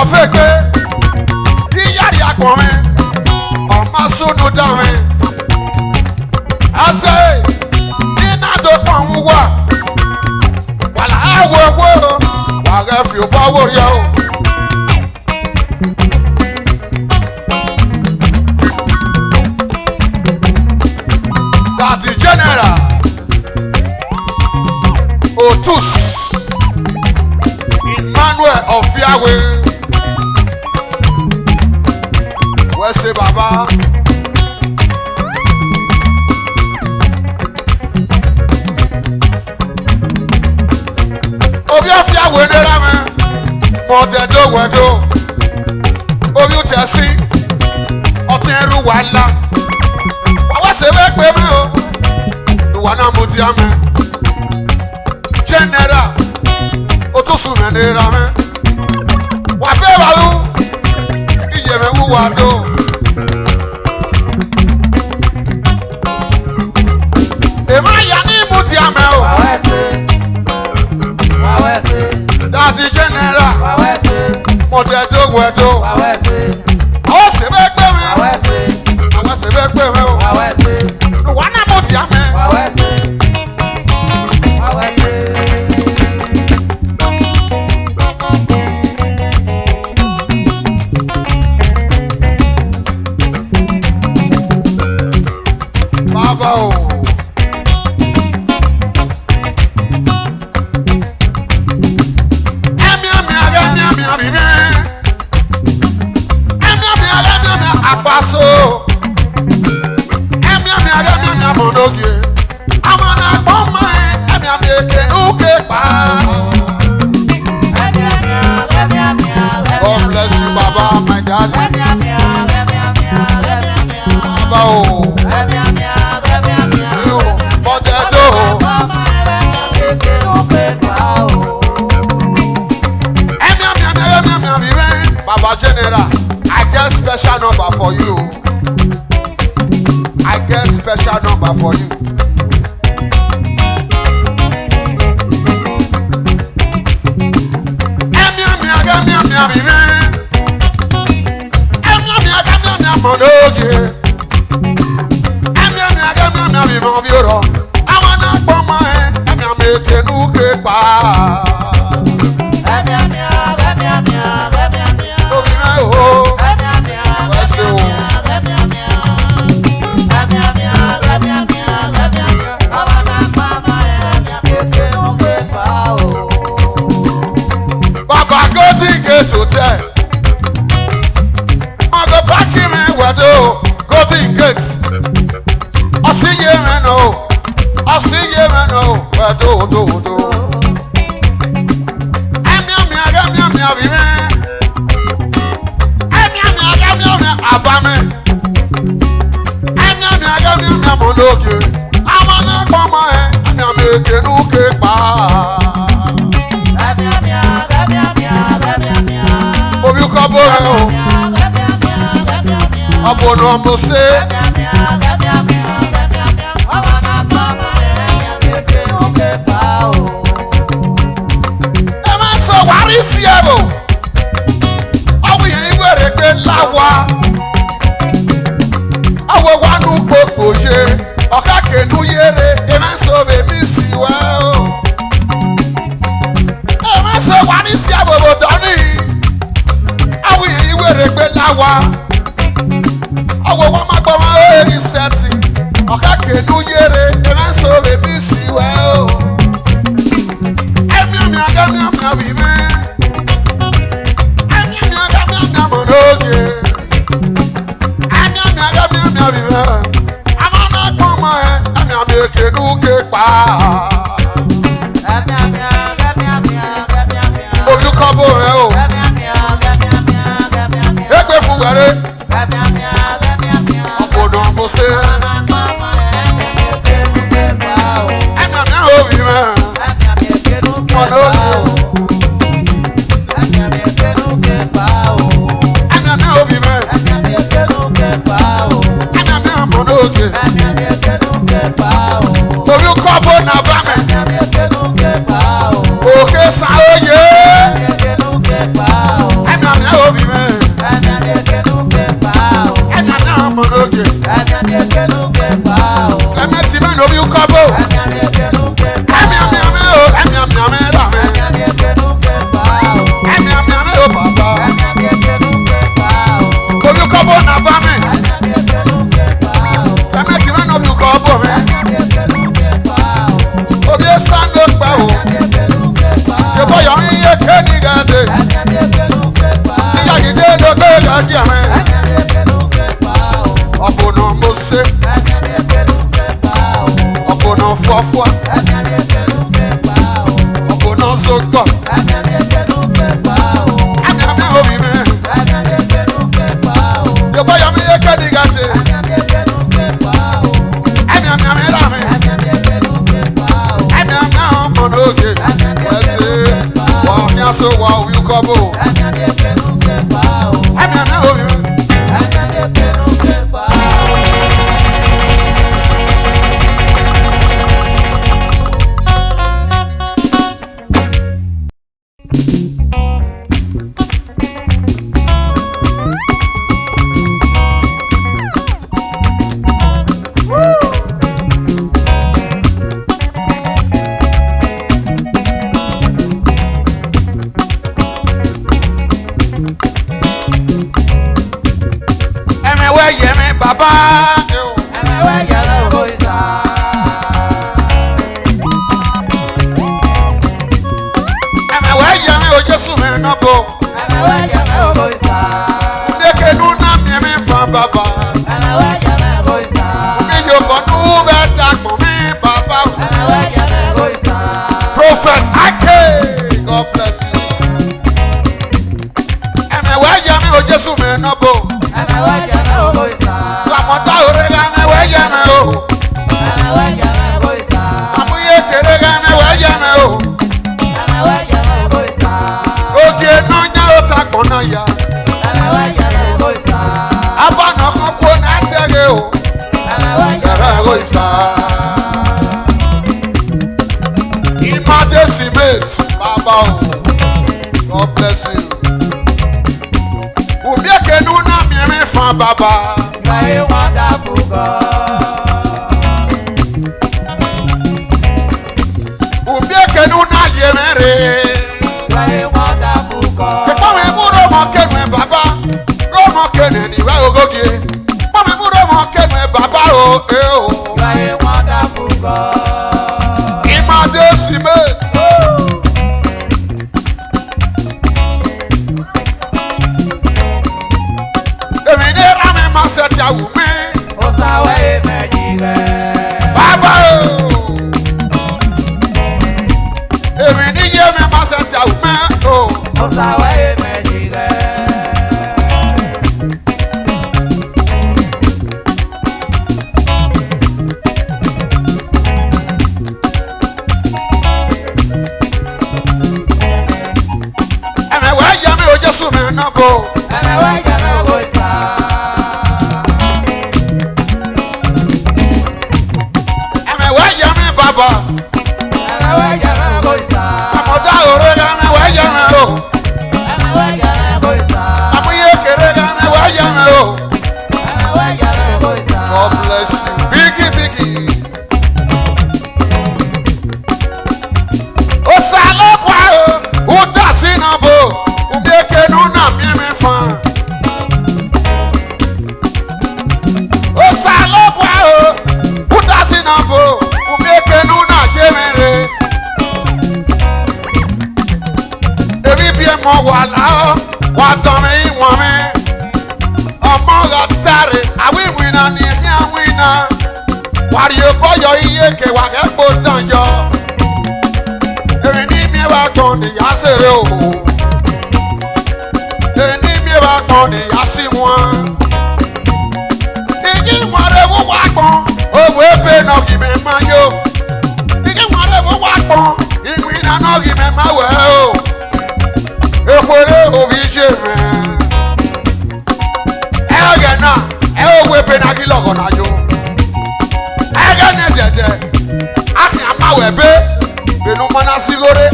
feke iyari agbome ọma sunu dame ase ina do pon wa wala awo wa ga fi o bawo ya o that the general Otus Emmanuel of Yahweh. Where say Baba? Obi of Yahweh de la main. Mọ̀tẹ́dọ̀ wẹ̀dọ̀. Obi o tẹ̀ sí. Ọtí ẹrú wà lá. Wàá ṣe bẹ́ẹ̀ pé mi o. Ìwà náà mo di àmì. General Otusu mẹ́nira mẹ́. Wà fẹ́ balú. Ìyẹ̀mẹ̀ wúwa tó. Èmi àyà ní ibùdí àmì o. Dàdí general. Mọ̀tẹ́dọ̀ wẹ̀dọ̀. Àwọn ṣe bẹ́ẹ̀ pé mi. Àwọn ṣe bẹ́ẹ̀ pé mi o. Ìwà náà mo di àmì. Baba o. Apaso. Mondogie. Amana poma emi ameke nuke pa. God bless you, Baba, my daddy. Baba o. You, Potato. Baba General, I get special number for you. I get special number for you. Abono mo se e ma so wari si ebo awo yen igwere pe lawa awo wanu popo je oka kenu yere e ma so be mi si wa o e ma so wari si ebo bo doni awo yen igwere pe lawa awo wa ma gbo ma eri seti oka kenu yere e ma so be mi si wa o emi mi aga mi abi me emi mi aga mi amonoge emi mi aga mi abi me amana gbo ma emi abi kenu ke pa emi mi aga mi oluko bo e o egbe fun were obodo mo se Obi ukọbọ na ba me. fọ́fọ́. Ọ̀pọ̀ náà sọ́kọ̀. Àmì òbí mi. Yorùbá yọ mí yé kéde gàdé. Àmì rà mí. Àmì ọmọ n'oge. Wẹ́sẹ̀ wọ́n ní aṣọ wà òwú kọ́bù. Àmì òbí mi. Baba, Jésù mi nọ́bọ̀. Ndeke nuna mi fa baba. Mi yóò kọ́ nú bẹ́ẹ̀ dàgbọ́ mi baba. Prophet Ake, God bless you. Ẹ̀mẹ̀wẹ̀ yẹ mi o Jésù mi nọ́bọ̀. Lamọ̀tà òrèrè ẹ̀mẹ̀wẹ̀ yẹ mi o. Àmúyẹ kéré ẹ̀mẹ̀wẹ̀ yẹ mi o. Oge n'ọnya ụta kpọnọ ya. Abana kan kwo na ndege o. Yàrá ẹ̀rọ ìsà. Imade cement baba o. God bless you. Obi ekenu na mìíràn fan baba. Láyé wọn dàbò gan. Obi ekenu na yẹrẹ rẹ. Ìfọ̀mù ìmúrò mọ̀ kẹ́nu ẹ̀ bàbá, rọ́mọ kẹ́nu ẹ̀ níwẹ̀ ogógì. Ìfọ̀mù ìmúrò mọ̀ kẹ́nu ẹ̀ bàbá o, ẹ o. Láyé wọn dàbò gan. Ìmàdé sìmé. Èmi ní rámi máa ṣẹ̀tì àwù mí. Ó sáwé méjì rẹ̀. Bàbá o. Èmi ní yé mi máa ṣẹ̀tì àwù mí o. Osawa emejile. Ẹ̀mẹ̀wẹ̀ yẹ mi o Jésù mi nọ́bọ̀. Ẹ̀mẹ̀wẹ̀ yẹ mi o Ìsà. Ẹ̀mẹ̀wẹ̀ yẹ mi bàbá. Ẹ̀mẹ̀wẹ̀ yẹ mi o Ìsà. Àmọ̀dá òré ẹ̀mẹ̀wẹ̀ yẹ mi o. God bless you. Biggie, biggie. Osalokwa o, udasi na bo, umeke nuna mimi fan. Osalokwa o, udasi na bo, umeke nuna jemere. Ebi bi mo wala o, wa tọrin iwọn mi. Ọmọ ga tari, awi wina ni ẹni awina. Wàrí bọ́yọ̀ iye kẹwà kẹ́kọ̀ọ́ tán yọ. Èrè ní mi wá kan nìyá sèré o. Èrè ní mi wá kan nìyá sí wọn. Ìdí wọn lè mú wá pọn, owó ebe náà kì mí máa yó. Ìdí wọn lè mú wá pọn, ìlú iná náà kì mí máa wẹ̀ o. Èpo lé òbí ṣe mẹ́. Ẹ ọ̀gẹ̀ náà, ẹ owó ebe náà kí lọ́kọ̀ náà yó. Ẹgẹ́ ní ẹ̀jẹ̀jẹ̀, a kì í amáwẹ̀ bẹ́, bẹ̀nu mọ́ná sí lórí.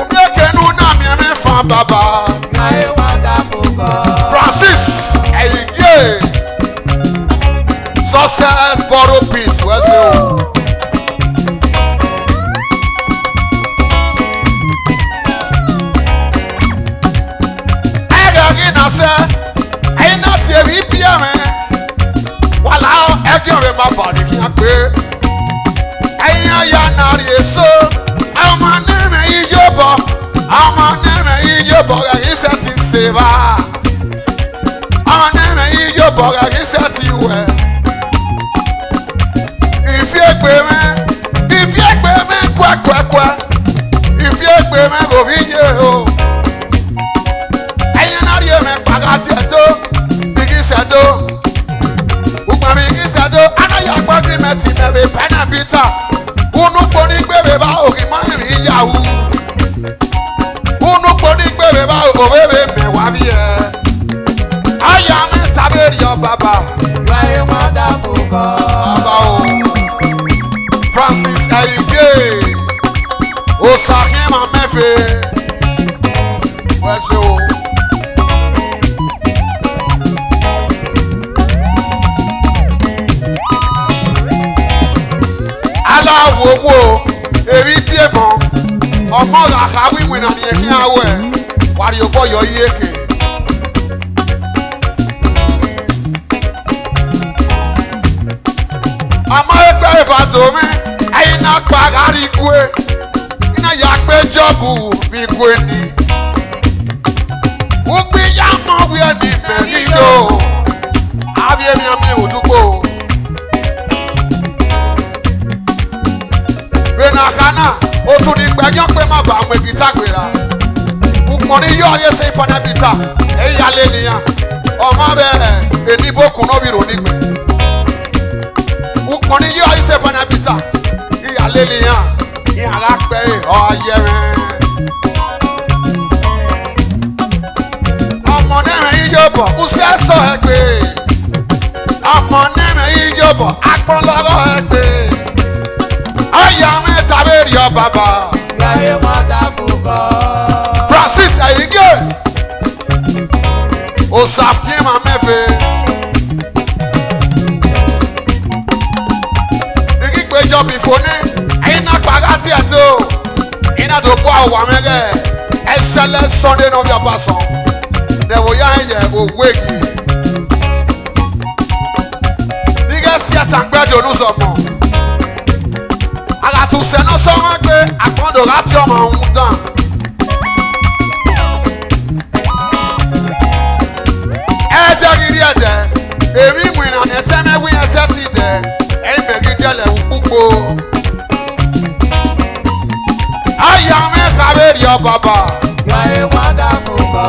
Omi ekenu náà mi ẹ̀mí fan bàbá. Francis Ẹ̀yìnyé, success borrow peace wẹ́sẹ̀ o. Ẹgẹ́ kí n àṣẹ, ẹ̀yin náà ti èmi bí ẹ̀mí. Wàlá ẹgbẹ́ rẹ̀ máa bàrí kí á pé. Ẹ̀yin ọ̀yà náà rí èso. Ọmọ nírìn iyó bọ̀. Ọmọ nírìn iyó bọ̀ rẹ̀ yìí ṣe ti ṣe bá. Ọmọ nírìn iyó bọ̀ rẹ̀ yìí ṣe ti wẹ̀. be penabita. Unu poni gbere ba o ki ma ri yahu. Unu poni gbere ba o bebe me wa bi e. Aya me taberi o baba. Why mother buko? Baba o. Francis Oyeeee. Osaki ma mefe. Where's you? Wo eri die mo omo la ha wi wi na ni ekin awo e wari obo yo yeke ama egbe ibadan mi ayin na pa gari kue ina ya pe jobu bi kue ni o gbe ya mo wi ni me ni yo abi emi ami odugbo Benakana, o tún ní gbẹ́jọ́ pé má bàa àwọn èkìtà gbéra. Ukùnrin yóò yẹ sí ìpanabita, èyí alẹ́ nìyàn. Ọmọ bẹ́ẹ̀ èdè ìbòkùn náà bí ròní gbé. Ukùnrin yóò yẹ sí ìpanabita, èyí alẹ́ nìyàn. Ìhàlá pẹ́ ọ̀yẹ́ rẹ̀. Ọmọ náà yìí yóò bọ̀, kùsẹ́ sọ ẹ pé. Ọmọ náà yìí yóò bọ̀, agbọ́n lọ́rọ̀ ẹ pé. Aya me taberi o baba. Why mother buko? Francis Oyeeee. Osaki ma mefe. Igi pejo bifoni. Ina pagati ato. Ina do po awa mege. Excellent Sunday no your person. They will ya ye owegi. Diga si atangbejo nu somo. Àtúnṣe náà sọ wọn pé àkọ́ndò láti ọmọ òun dàn. Ẹ̀jẹ̀ rírí ẹ̀jẹ̀ èmi ìwìnà ẹ̀tẹ́mẹ́wí ẹsẹ̀ ti jẹ ẹ̀yìn bẹ̀rẹ̀ jẹlẹ̀ ń púpọ̀. Ayọ̀ mẹ́ta bẹ́ẹ̀rì ọ bàbá. Why mother buko?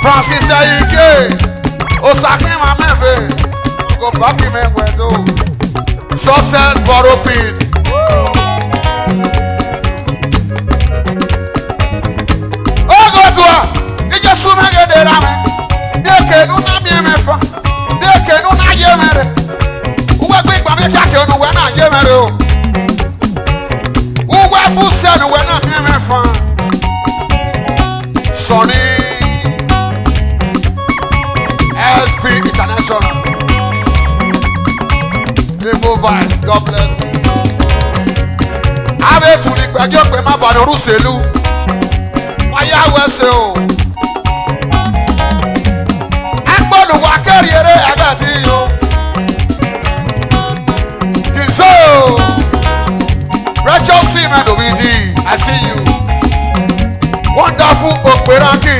Francis Oyeeee. Osaki ma mefe. Go back in me wedo. Success borrow pit. Go to her. Ije sume ge de rame. Deke nu na mi mefa. Deke nu na ye mere. Uwe gbe gba me kake onu we na ye mere o. Uwe bu se nu we na mi mefa. Sonny SP International. Demo Vice, God bless you. Abe tuni gbẹjọ pé má bàa lọrùn sèlú. Wáyé awẹ́sẹ̀ o. Agbọ́dọ̀ wà kẹ́rì eré ẹgbẹ́ tí yó. Kìsó. Rachel Seaman Obidi, I see you. Wonderful Okperanki.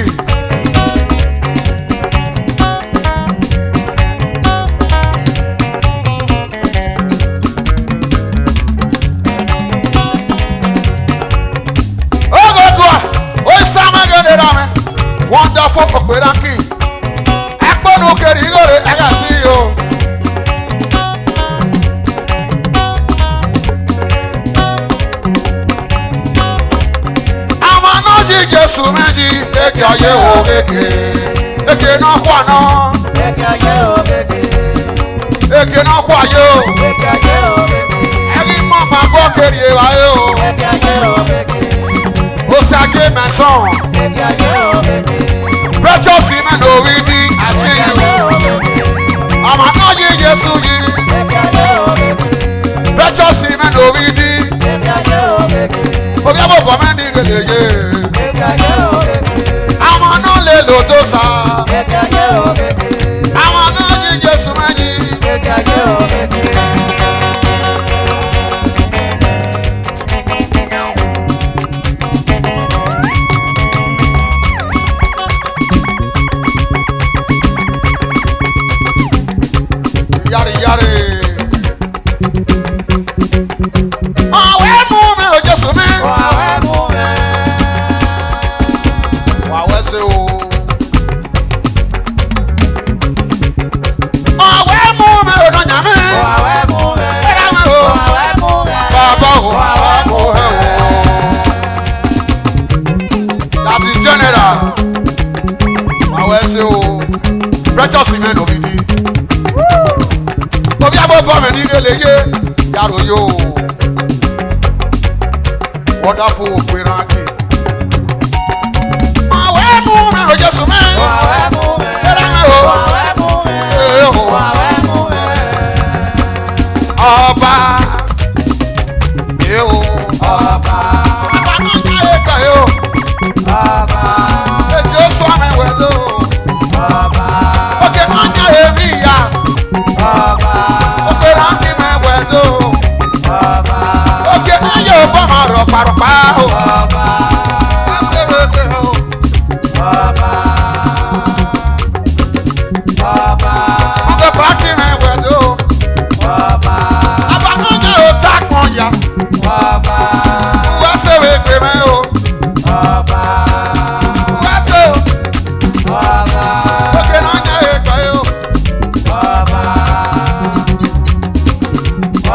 Wonderful Okperanki. Agbọ́dọ̀ kẹ́rì eré ẹgbẹ́ tí yó. méjì eke ọyẹ o eke eke náà kú àná eke ayé o eke eke náà kú ayé o eke ayé o eke ẹni mọ̀ máa gbọ́ kéré wa yé o eke ayé o eke ó ṣàgé mẹ́sàn-án eke ayé o eke precious men orí bí àti eke ìlú ayé o eke ọmọ náà yí Jésù yìí eke ayé o eke precious men orí bí eke ayé o eke orí àbọ̀bọ̀ mẹ́ni gèdè yé eke ayé o eke àmọ́ náà lè lò tó sá eke ayé o eke àmọ́ náà yí Jésù mẹ́yìn. eke ayé o eke. Yari yari. Ọ̀wẹ́ mú mi ò Jésù mi. Wàwẹ́ mú mi. Wàwẹ́ sí o. Ọ̀wẹ́ mú mi ò dọ̀nyà mi. Wàwẹ́ mú mi. Ẹ̀dá mi o. Wàwẹ́ mú mi. Bàbá o. Wàwẹ́ mú mi. Dàbí general. Wàwẹ́ sí o. Precious men ò bí di. Obi abọ́bọ́ mi ní ilé yé yàrá yóò wọ́dáfù òpinra kì. Ọ̀wẹ́ mú mi ò Jésù mi. Wàwẹ́ mú mi. Ẹ̀dá mi o. Wàwẹ́ mú mi. Ee o. Wàwẹ́ mú mi. Ọba. Ee o. Ọba. Ọba náà ń yá ẹ̀ka yìí o. Ọba. Èjì ó sọ mi wẹ̀ ló. Ọba. Òkè náà ń yá èmi ìyá. Ọba. Òpèrè á kí mi wẹ̀ ló. Ọba. Òkè náà yóò bọ́ mọ̀ rọ̀pàrọ̀pá o. Ọba. Wọ́n ṣe wéwé o. Ọba. Ọba. Wọ́n ṣe bá kí mi wẹ̀ ló. Ọba. Ọba náà yóò tá pọ̀ yá. Ọba. Wọ́n ṣe wéwé mi o. Ọba. Wọ́n ṣe o. Ọba. Òkè náà ń yá ẹ̀ka yìí o. Ọba.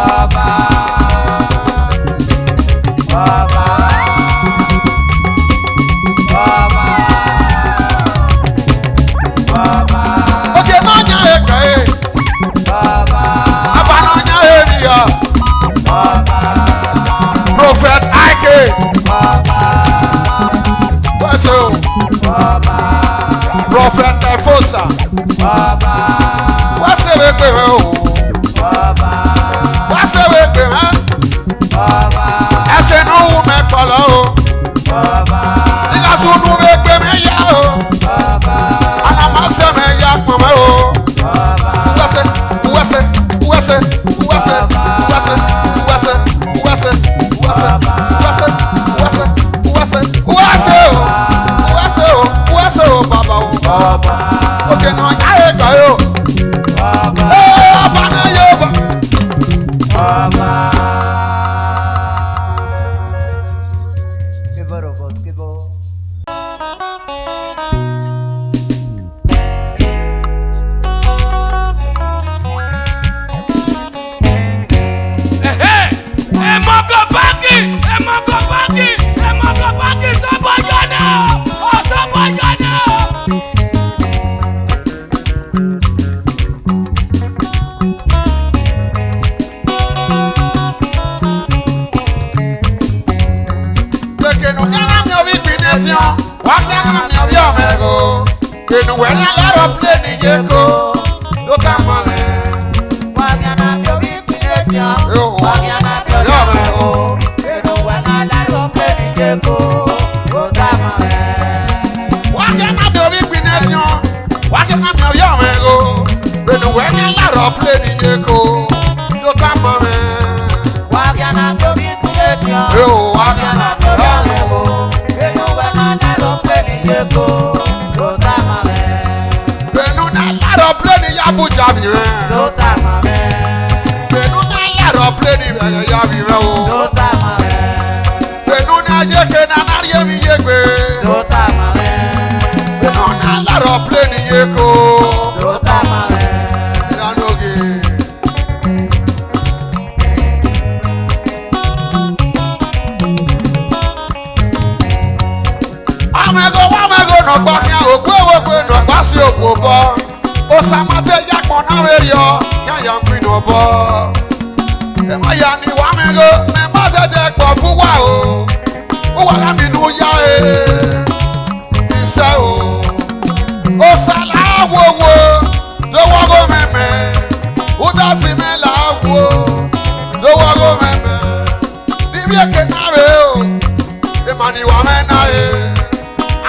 Ọba. Ọba. Ọba. Ọba. Òkè náà ń yá ẹ̀ka yìí. Ọba. Ọba náà ń yá èmi yá. Ọba. Prophet Ike. Ọba. Wọ́n ṣe o. Ọba. Prophet Nefosa. Ọba. Wọ́n ṣe wéwé mi o. Ọba. Wọ́n ṣe wéwé mi. Ọba. Ẹsẹ̀ inú wù mí kọ̀lọ́ o. Ọba. Nígbà tó nù mí gbé mi yá o. Ọba. Anamọ́sẹ̀ mi yá pọ̀ mọ́ o. Ọba. Wẹ́sẹ̀ wẹ́sẹ̀ wẹ́sẹ̀ wẹ́sẹ̀ wẹ́sẹ̀ wẹ́sẹ̀ wẹ́sẹ̀ wẹ́sẹ̀ wẹ́sẹ̀ wẹ́sẹ̀ wẹ́sẹ̀ o. Wẹ́sẹ̀ o wẹ́sẹ̀ o bàbá o. Ọba. Òkè náà yá ẹ̀gbọ́n yóò. Ọba. Ee ọba náà yóò bọ̀. Ọba. Give it over, give it. Kenu yàrá mi orí pinne sí ọ, wá yàrá mi orí ọmọ ẹ̀rọ. Kenu wẹ̀rẹ̀ lọ́rọ̀ pléènì yé ko, ló ká mọ́ rẹ̀. Wàgànà bí orí ìpínlẹ̀ jọ. Yóò Wàgànà bí orí ọmọ ẹ̀rọ. Inú wẹ̀lá lẹ́rọ pé níye kó. Ó dá mọ́ rẹ̀. Wá yàrá mi orí pinne sí ọ, wá yàrá mi orí ọmọ ẹ̀rọ. Kenu wẹ̀rẹ̀ lọ́rọ̀ pléènì yé ko, ló ká mọ́ rẹ̀. Wàgànà bí orí ìpínlẹ̀ jọ. Yóò Wàgànà bí orí ọmọ ẹ̀rọ. Inú wẹ̀lá lẹ́rọ pé níye kó. Ó dá mọ́ rẹ̀. Kenu náà lọ́rọ̀ pléènì yá bùjá mi rẹ̀. Ló dá mọ́ rẹ̀. Kenu náà lọ́rọ̀ pléènì rẹ̀ yá mi rẹ̀ o. Ló dá mọ́ rẹ̀. Kenu náà yé kenu náà yé mi yé gbé. Ló dá mọ́ rẹ̀. Kenu náà lọ́rọ̀ pléènì yé ko. Ló dá mọ́ rẹ̀. Ìlànà ògè. Ọmọ ẹ̀kọ́ nọgbà kí òkú owó pé nọgbà sí òkú bọ́. Ó sàmọ́tẹ́ yàpọ̀ náà wẹ̀ yọ yàyà ń pinnu bọ́. Ẹ̀mọ́ ya ni wàá mi ro mi má tẹ̀tẹ̀ pọ̀ fún wa o. Ó wà lámìnú yá e. Iṣẹ́ o. Ó sàláwòwò lówó ró mẹ́mẹ́. Ó dá sí mi làwò lówó ró mẹ́mẹ́. Níbi èké náà rè o. Ìmọ̀ ni wàá mẹ́ náà e.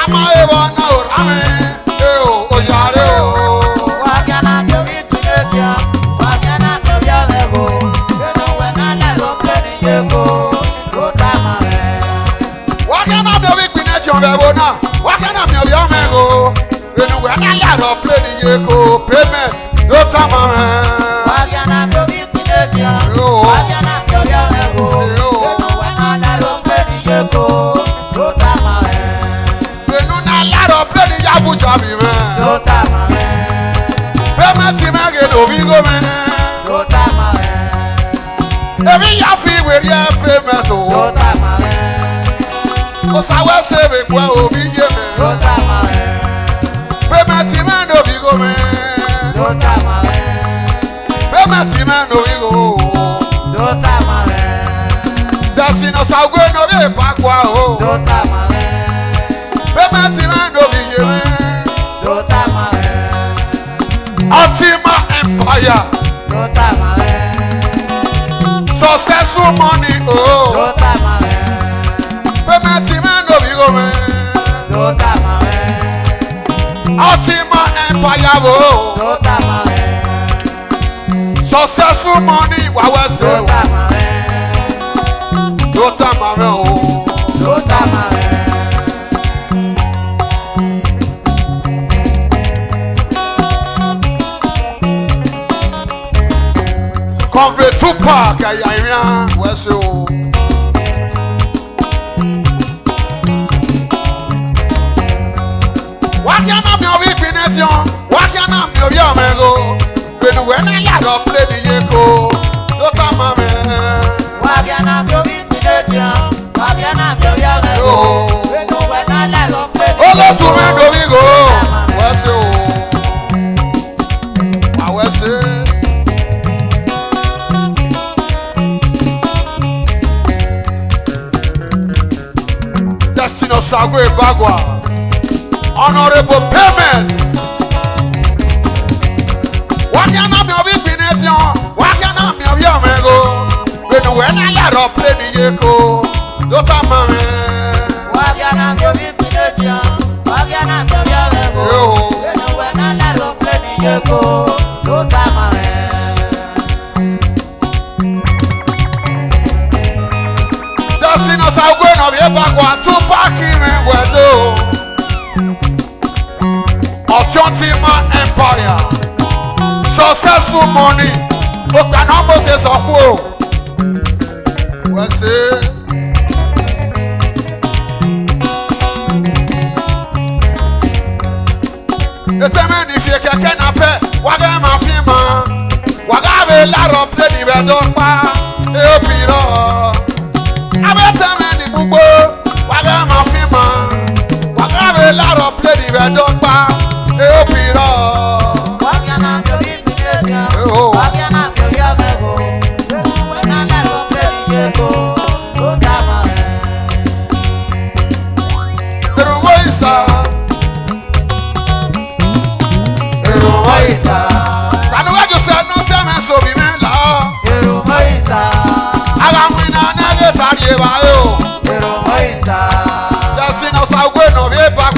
Àmọ́ èèwọ̀ náà ò rà mí. Ẹ o, ó yàrá o. Payment, no time, successful money, oh. Payment man no be go man. Ultimate empire, oh. Successful money, what was it? Dota mame, oh. Convey to park, I where's you? Why can't I be a weakness? Why can't I be a mango? When I let up play the echo, don't come on, why can't I be a weakness? Why can't I be a mango? When I let up play the echo, oh, let me go. Where's you? I will say. Sagwe Bagua, honorable payments. What can I be of it? What can I be of your mango? When I let up play the echo, don't come on. What can I be of it? What can I be of your mango? When I let up play the echo, don't come on. That's in a Sagwe of your Bagua too. Ultimate empire, successful money. But can almost say so cool. What's it? The time if you can pay, what am I feeling? What I will let up the developer. Help it all. I bet them any mugo. What am I feeling? What I will let up the developer. Help it all. What can I do it together? What can I do your mego? When I never play the ego, don't have my head. The Rumoisa. The Rumoisa. I know what you said, no seven, so we may love. The Rumoisa. I got me now, never tell you about you. The Rumoisa. Just in us, I'll go no way back.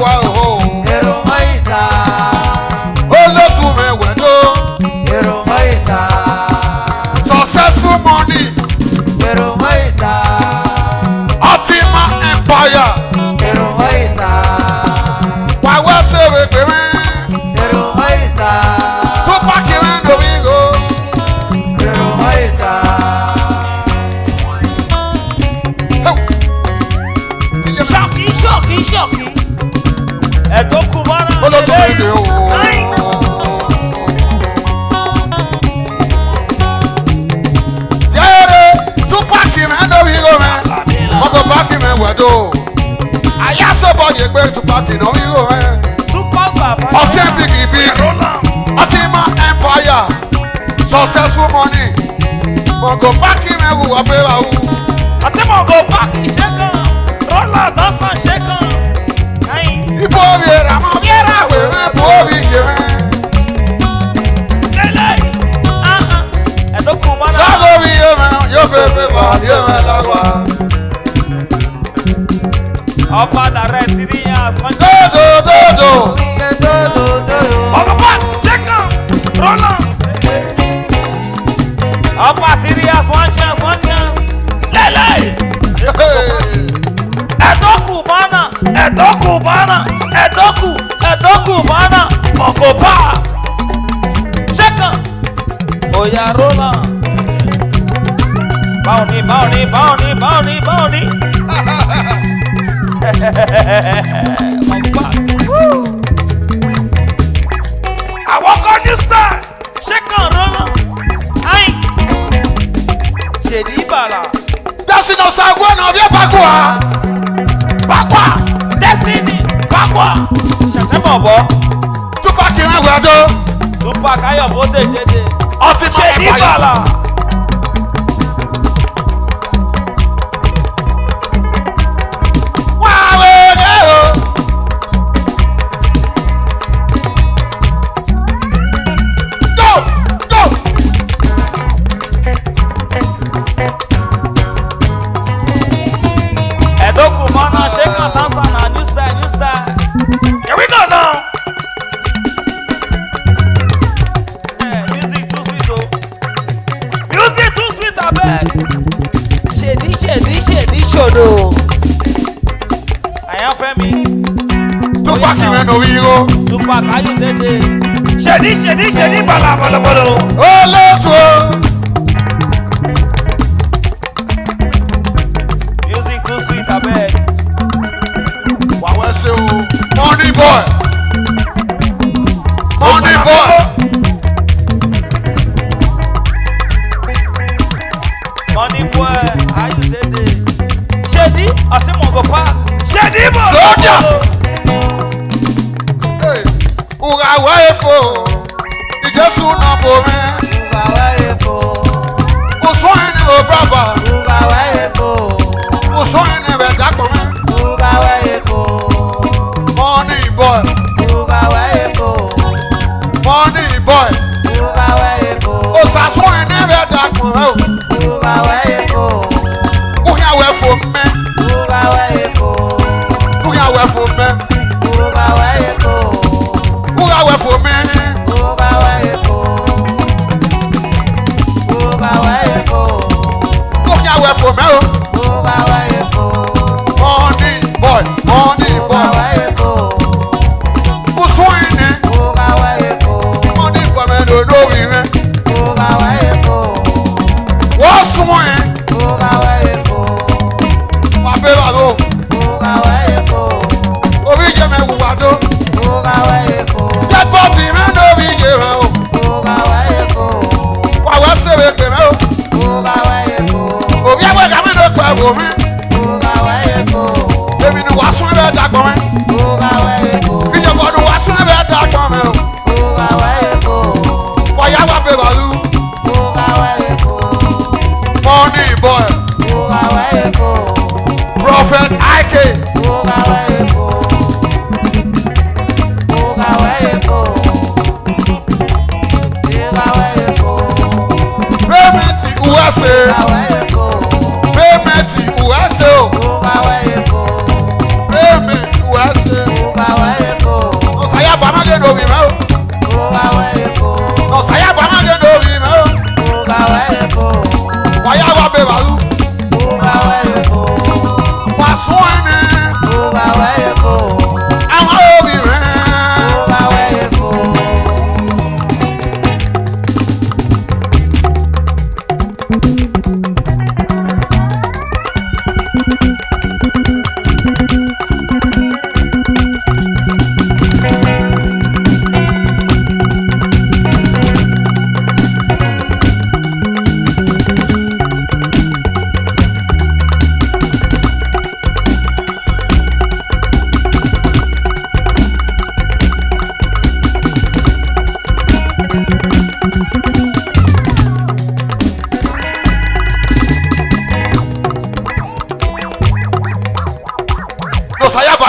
Ṣọ́ọ̀kì ẹ̀tọ́ kú bọ́lá lélẹ́yìn. Zere tupaki mẹ́ ndóbi go mẹ́ mọ́tò paki mẹ́ wẹ̀dọ́ àyàsọ̀bọ̀ yẹ pé tupaki náà wí go mẹ́. Ọtí bigi bigi. Ọtí ma empire. Successful money. Mongo paki mewu ọbẹ̀ wa wu. Àti Mongo Park ṣẹ́kàn. Rọ́là dọ́sàn ṣẹ́kàn. Ibo bi ra mọ bi ra wẹ̀wẹ̀ bo bi jẹ̀mẹ̀. Lélẹ̀ ẹ̀dọ́kùn bá náà. Sábò bi yóò mẹ́ yóò fẹ́ fẹ́ bá yóò mẹ́ lágbá. Ọba dàrẹ́ ti ní àsán. Dodo. Mongo Park ṣẹ́kàn. Rọ́là. Ọba ti ní àsán one chance. Lélẹ̀. Ẹ̀dọ́kùn bánà. Mongo Park. Ṣẹ́kàn. Oya Rọ́là. Báwọ̀ni. Mongo Park. Àwọn kan ní star. Ṣẹ́kàn Rọ́là. Ayin. Ṣèdí Ìbàrà. Dásínà sago ẹ̀nà ọ̀bí ẹ̀ pàkó wa. Pápá. Destiny. Pápá. Ṣẹ̀ṣẹ̀ mọ̀ bọ́. Túpàkì mẹ́wàá tó. Tupac Ayọ̀bó tẹ̀ ṣe dé. Ọtí ma Ṣèdí empire. Ìbàrà. Wá wẹ̀rẹ̀ o. Go. Ẹ̀dọ́kùn mọ́nà ṣẹ́kàn dánsà náà new style. Here we go now. Music too sweet o. Music too sweet abeg. Ṣèdí ṣòdo. Àyànfẹ́mi. Túpàkì mẹ́nu wíwó. Tupac Ayọ̀dédé. Ṣèdí bàlàbàlàbàlà. Olóòtú o. Music too sweet abeg. Wàwẹ́ ṣe o. Money boy. Money boy Ayọ̀dédé. Ṣèdí àti Mongo Park. Ṣèdí bò. Sójà. Ùràwọ̀ èfò. Ìjẹ́sù náà bò mẹ́. Kùsùn ẹni ò bàbà. Kùsùn ẹni bẹ̀ dàpọ̀ mẹ́. Money boy. Òsàsùn ẹni bẹ̀ dàpọ̀ mẹ́ o. Kúnyàwó ẹ̀fọ́ mẹ́. Kúnyàwó ẹ̀fọ́ mẹ́. Kúnyàwó ẹ̀fọ́ mẹ́. Kúnyàwó ẹ̀fọ́ mẹ́ o.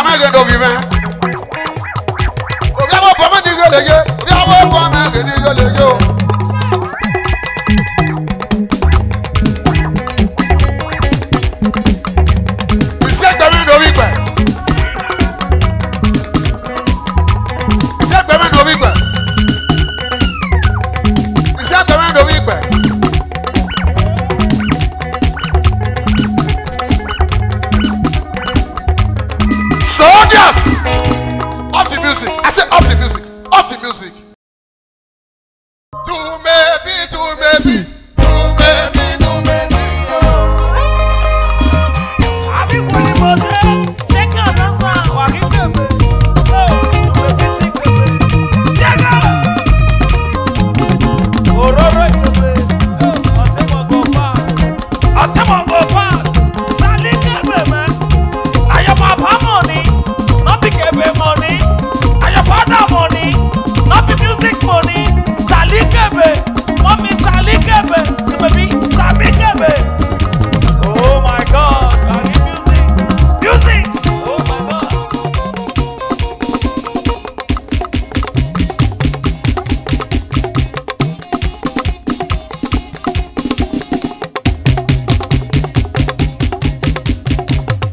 mẹ́gẹ̀ lóbi mẹ́. Òbí àwọn ọ̀pọ̀ mẹ́ni yóò lè yé. Òbí àwọn ọ̀pọ̀ mẹ́gẹ̀ ni yóò lè yé o. Ìṣe gbẹ̀mí lórí gbẹ̀. Ìṣe gbẹ̀mí lórí gbẹ̀. Ìṣe gbẹ̀mí lórí gbẹ̀. Soldiers! Off the music. I said off the music. Off the music. Do maybe, do maybe, do maybe, do maybe. Àbí wọ́n ni mo ṣe ṣé kí ọ̀dọ́ sàn wà kí kébé. Ó ìwé bí sí kébé. Yẹ́gà! Òróró kébé. Ọtí mọ̀gbọ̀ pa. Ọtí mọ̀gbọ̀ pa. Sálí kébé mẹ́. Àyẹ̀fọ́ àbámọ̀ ni. Not be kébé money. Àyẹ̀fọ́ àdá money. Not be music money. Sálí kébé. Mọ́mí sálí kébé. Bébí sàmí kébé. Oh my God, I need music. Music! Oh my God.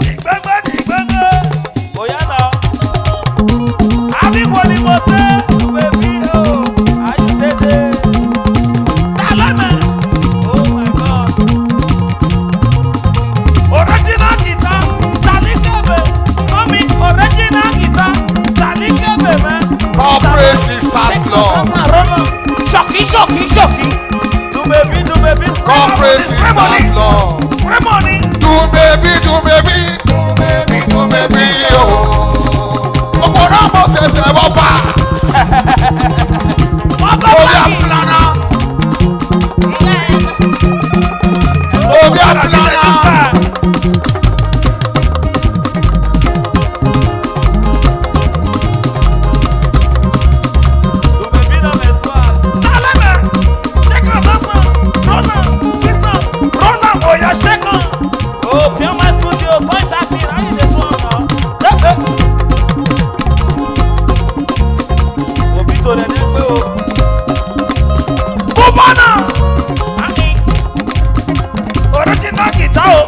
Ìgbẹ́gbẹ́. Bóyá náà. Àbí wo ni mo ṣe? Bébí o, ayé tètè. Sálámẹ̀. Oh my God. Original guitar, Salikebe. Mommy, original guitar, Salikebe, man. Corporate sisters club. Shocky. Do baby. Corporate sisters club. Free money. Do maybe, do maybe, do maybe, do maybe. Oh. Gbogbo náà mo ṣẹ̀ṣẹ̀ wọ́n pa. Wọ́n bá Obi báyìí. àpilana. Obi àpilana. Do baby no me swag. Salame. Check out that song. Run on, boy, shake on. Oh, Pure My Studio, Toy 13. How you dey do am now? Obi to the neck, oh. Cubana. Original guitar, oh.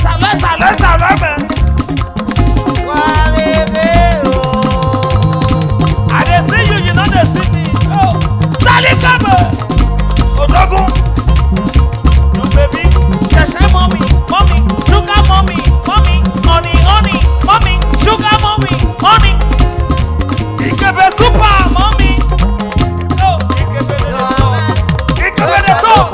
Salame, man. I dey see you, you no dey see me. Oh, Salikebe. Odogun. Do baby, shasha mommy, sugar mommy, honey, mommy, sugar mommy, honey. Ikebe super mommy. Oh, Ikebe the top.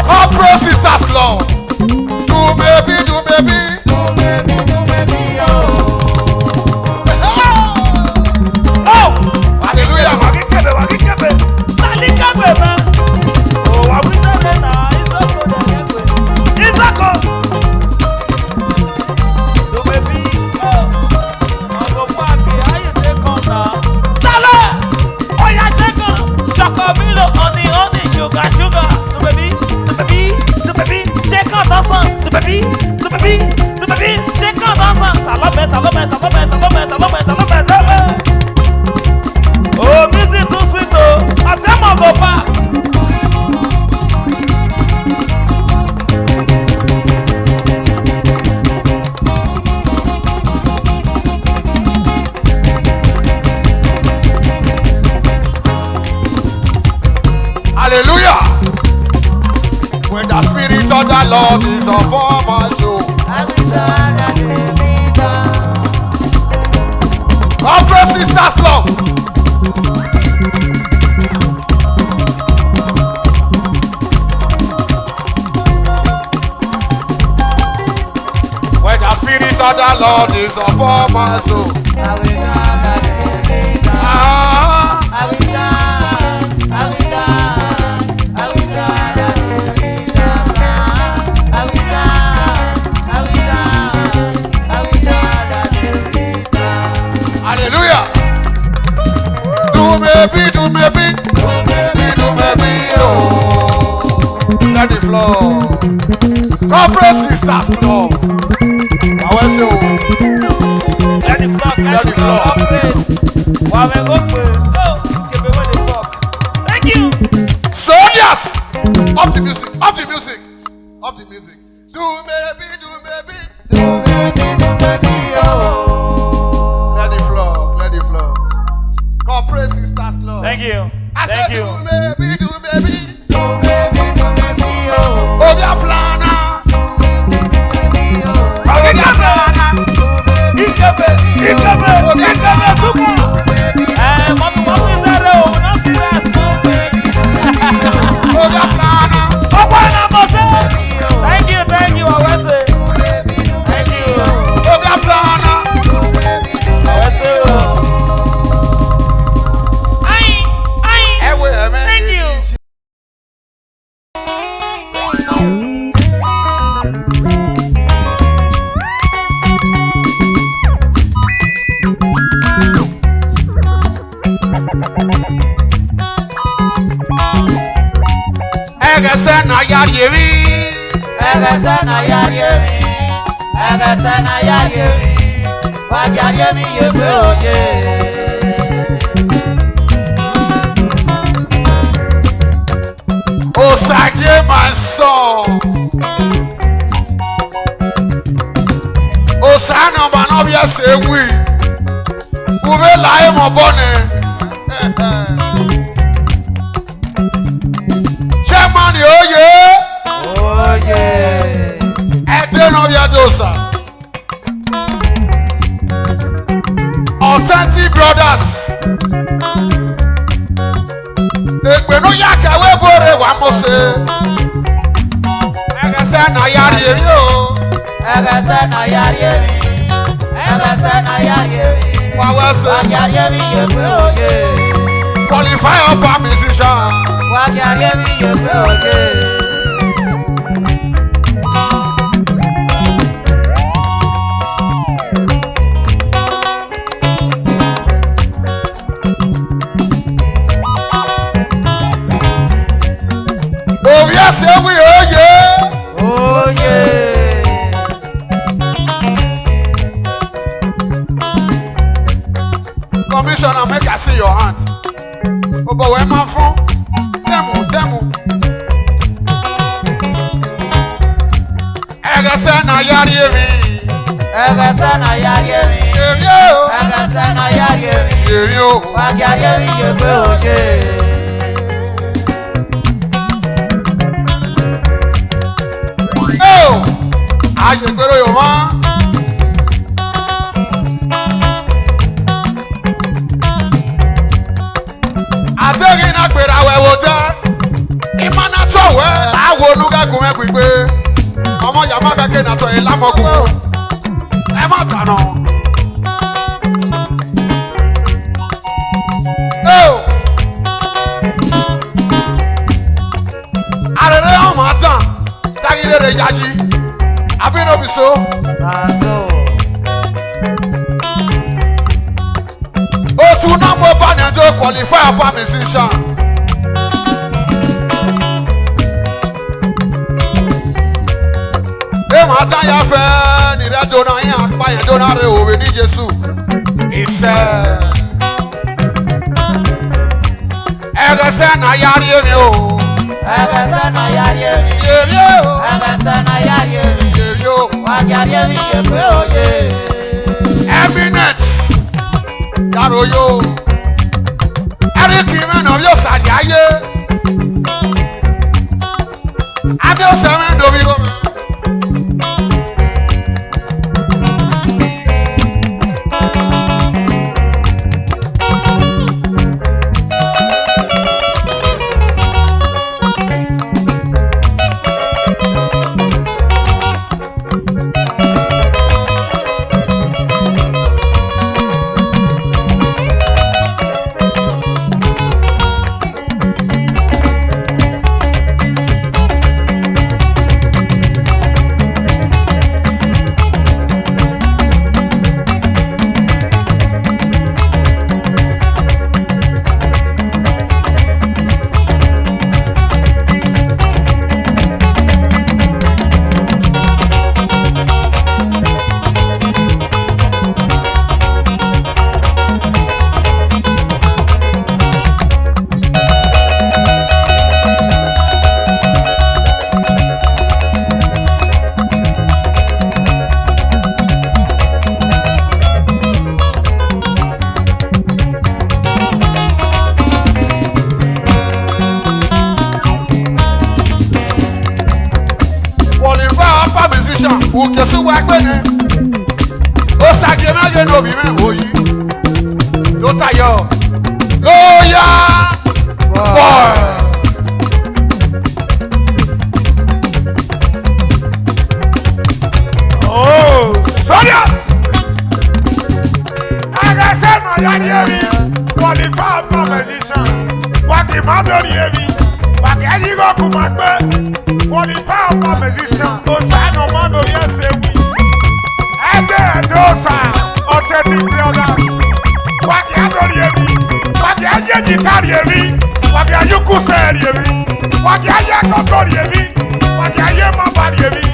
Corporate sisters club. Do maybe, do maybe. Oh, Hallelujah. Wakikebe. Salikebe, man. Oh, what we say now? Isako. Do baby. Oh, Mongo party. How you take on now? Sale. Oh, yeah, shake on. Chocomilo, honey, sugar. Do baby. Shake on that song. Do baby. Shake on that song. Salome. Oh, music too sweet, oh. I tell Mongo pa. Hallelujah. When the spirit of the Lord is upon my soul. Corporate sisters club. When the spirit of the Lord is upon my soul. Ah, maybe, do maybe. Do maybe, oh. Let the floor. Corporate sisters club. I will say, oh. Let the floor, let the floor. Operate. While we open. Oh, give me when they talk. Thank you. Soldiers! Up the music, up the music, up the music. Do maybe, do maybe. Do baby, oh. Let the floor, let the floor. Corporate sisters club. Thank you. I Thank said, you. do maybe, do maybe. Do baby, oh. Oh, your planner. Okay, come Ikabe, super. Mama is there, oh, we're not serious, no. Oh, your planner. Thank you, I will say. Thank you. Oh, your planner. I will say, thank you. Egesan Oyeeee. Esan Oyeeee. Esan Oyeeee. Wajariemi yebe oye. Osage my son. Osana manobia se we. Uve lae mo bone. Chairman oye. Oye. Ede no bia dosa. Authentic brothers. Egbe no yakawe bore wa mo se. Egesan Oyeeee o. Esan Oyeeee. Esan Oyeeee. Wa wa se. Wajariemi yebe oye. Qualify up a musician. Wajariemi yebe oye. Oh yes, we oye. Oye. Commissioner, make I see your hand. Oh, but where my phone? Demo. Egesan Oyeeee. Esan Oyeeee. Esan Oyeeee. Wajariemi yebe oye. Oh, aye, pero yo ma. Adegi na gbera wewo da. Imana to we lawo nuga gun e gbigbe. Ọmọ yama keke na to e lamogun. Ẹ má tana. Oh. Arere ọmọ atan. Tagirere yaji. Abi no be so. Otu na mo ba na do qualify for musician. E ma dan ya fe ni re do na yin apa yen do na re owe ni Jesu. Ise. Egesan Oyeeee o. Esan Oyeeee. Yeri o. Esan Oyeeee. Yeri o. Wajariemi yebe oye. Eminence. Yaro yo. Eric Imeno yo sadi aye. Abi o se men do bi go. upper musician, who can see what I Osage no be me oyi. No tayo. Loya. Boy. Oh, serious. I said no ya hear me. Qualify for musician. What the mother hear me. But I need go to my bed. Qualify for musician. So say no man no hear say we. Dosa, authentic brothers. What you are doing? What you are doing? What you are doing? What you are doing? What you are mama doing?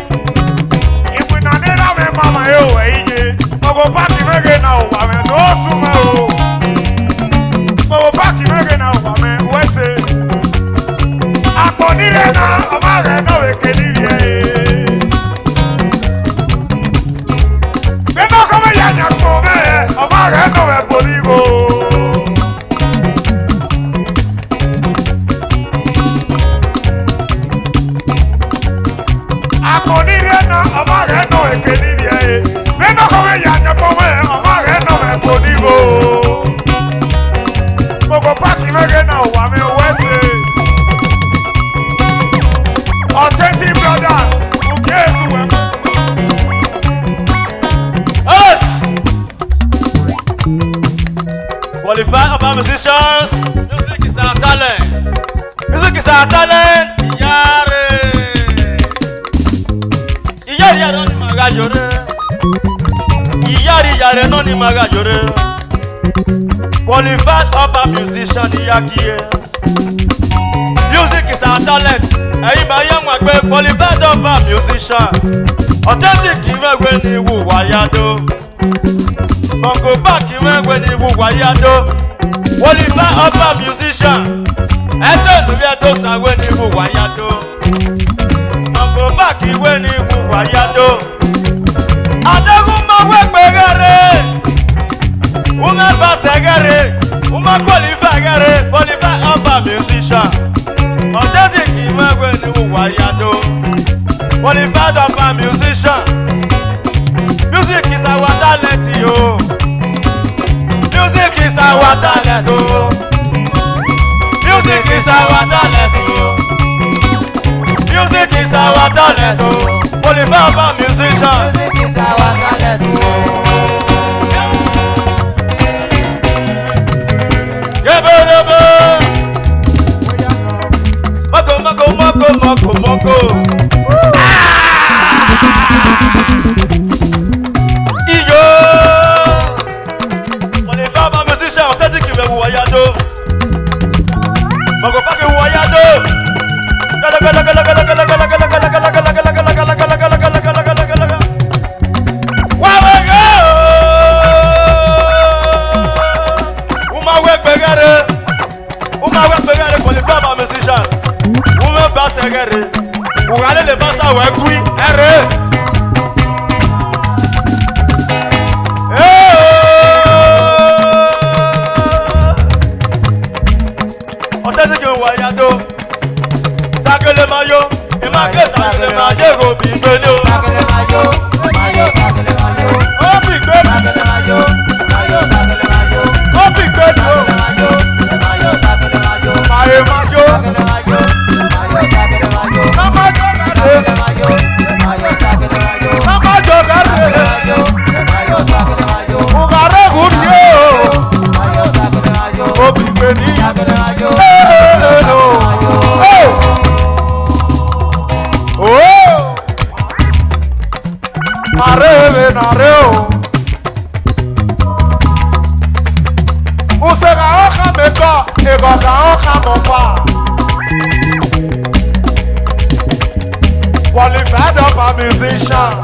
If we not have a mama, you go back again now. I mean, no sumo. Go back again now. I mean, what's it? I can't hear now. I'm not going to get it. Authentic brother, who cares who qualified upper musicians. Music is our talent. Music is our talent. Iyari yare no ni magajore. Iyari yare no ni magajore. Qualified upper musician iyakiye. Music is our talent. Ẹ̀yin young agbe qualified upper musician. Authentic iwegwe ni wuwa yado. Mongo back iwegwe ni wuwa yado. Qualified upper musician. Ẹ̀sẹ̀ lórí ẹ̀dọ́ sanwó ni wuwa yado. Mongo back iwe ni wuwa yado. Adegun ma wegbe gere. Uma base gere. Uma qualified gere. Qualified upper musician. Authentic iwegwe ni wuwa yado. Qualified upper musician. Music is our talent, yo. Music is our talent, yo. Music is our talent, yo. Music is our talent, yo. Qualified upper musician. Music is our talent, yo. Mongo. Iyo. Qualified upper musician. Authentic iwe wuwa yado. Mongo back wuwa yado. Le basta wa kui ere otete ke wa yado sakele mayo e ma ke sakele mayo go bi gbele o Sakele mayo, sakele mayo. o bi gbele Sakele mayo, sakele mayo. o bi gbele o Mayo, sakele mayo. maye mayo Sakele mayo, sakele mayo. mama Sakele mayo, sakele mayo. mama jogare Mayo, sakele mayo. ugare gudio Mayo, sakele mayo. o bi gbele Sakele mayo. Oh, areve nareo. Usega hoja meko, egoga hoja mopa. Qualified upper musician.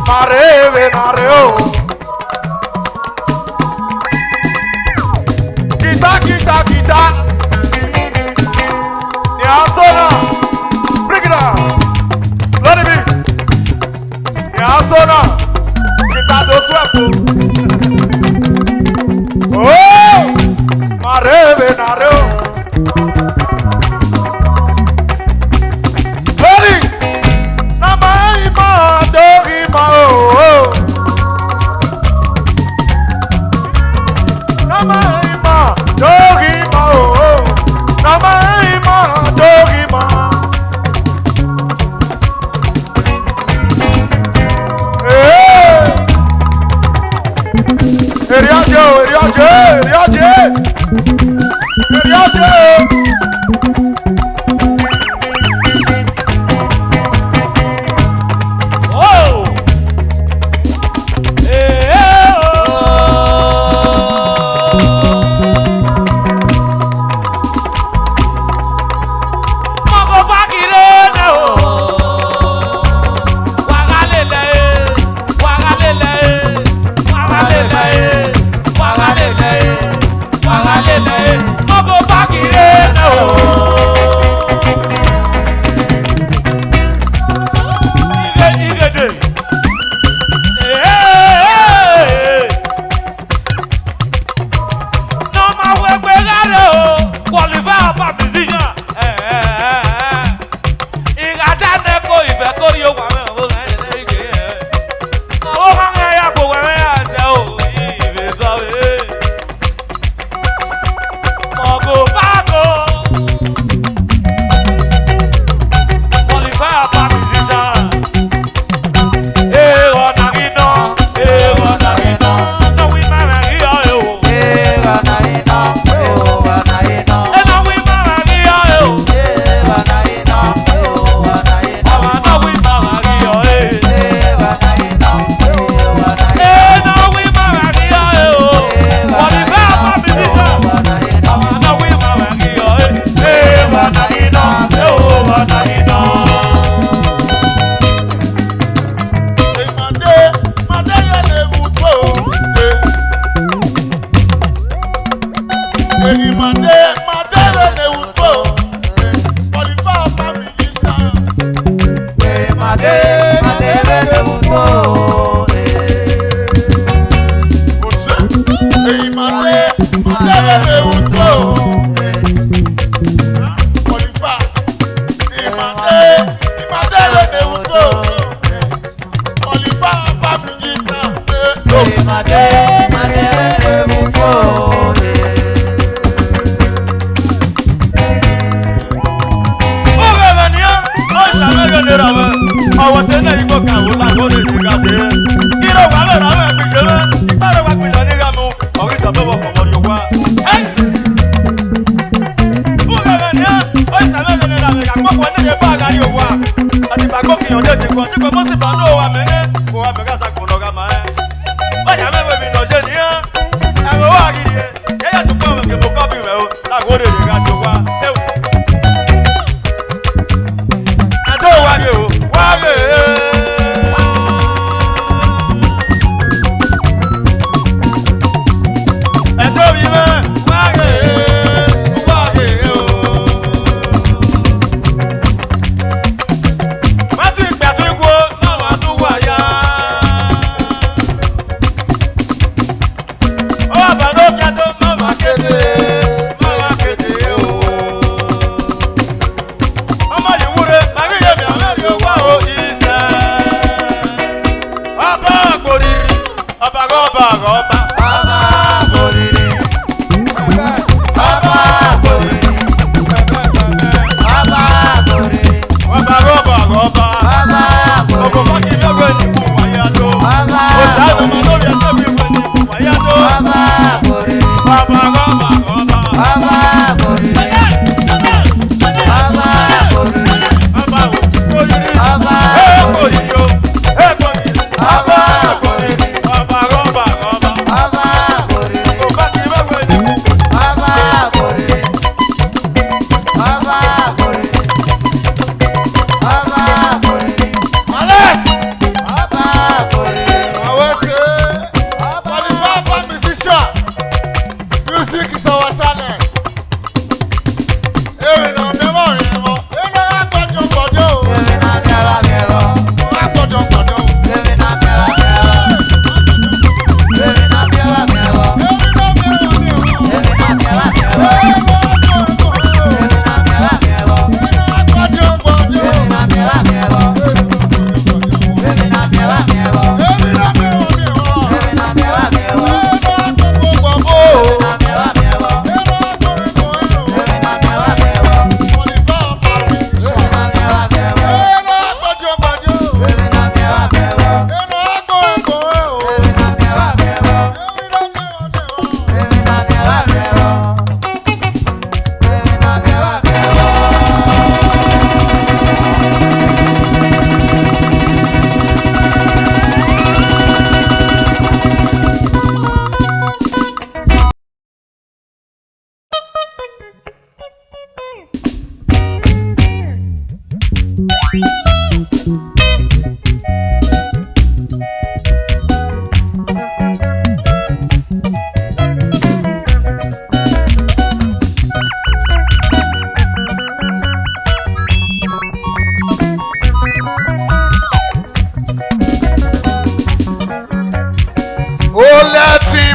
Areve nareo. Kita. Niasona. Bring it up. Let it be. Niasona. Kita do swepo. Oh. Mareve nareo.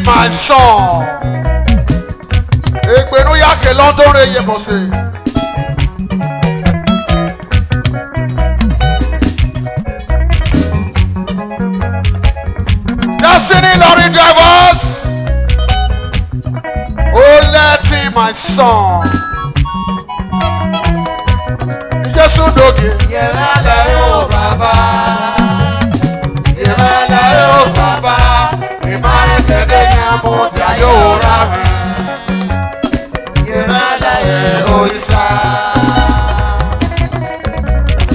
my son. Ekpenu ya ke London re ye mose. Destiny lorry drivers. Oh, let him my son. Yesu doge. Yemele yo baba. Yemele yo baba. Imane kede nyamu ya yo rame. Yemele yo isa.